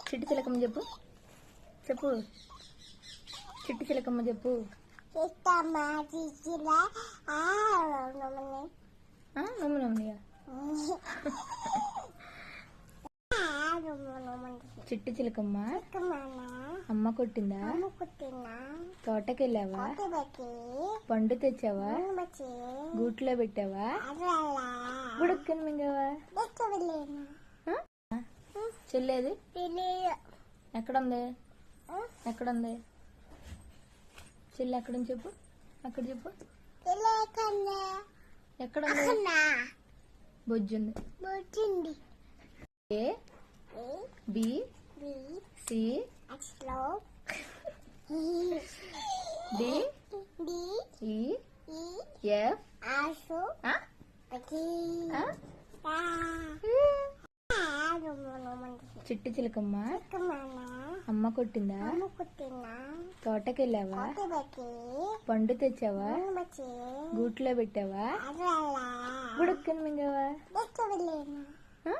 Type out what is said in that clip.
చిట్టి చిలకమ్మ చెప్పు చెప్పు చిట్టి చిలకమ్మ చెప్పు నమ్మునమ్మయ్యా చిట్టి చిలకమ్మ అమ్మ కొట్టిందా తోటకెళ్ళావా పండు తెచ్చావా గూట్లో పెట్టావా గుడుక్కని మింగావా చెల్లేది ఎక్కడుంది ఎక్కడుంది చెల్లి ఎక్కడుంది చెప్పు అక్కడ చెప్పు ఎక్కడుంది బొజ్జుంది ఏ బి సి డి ఈ ఎఫ్ చిట్టి చిలకమ్మ అమ్మ కొట్టిందా తోటకెళ్ళావా పండు తెచ్చావా గూట్లో పెట్టావా గుడుక్కని మింగావా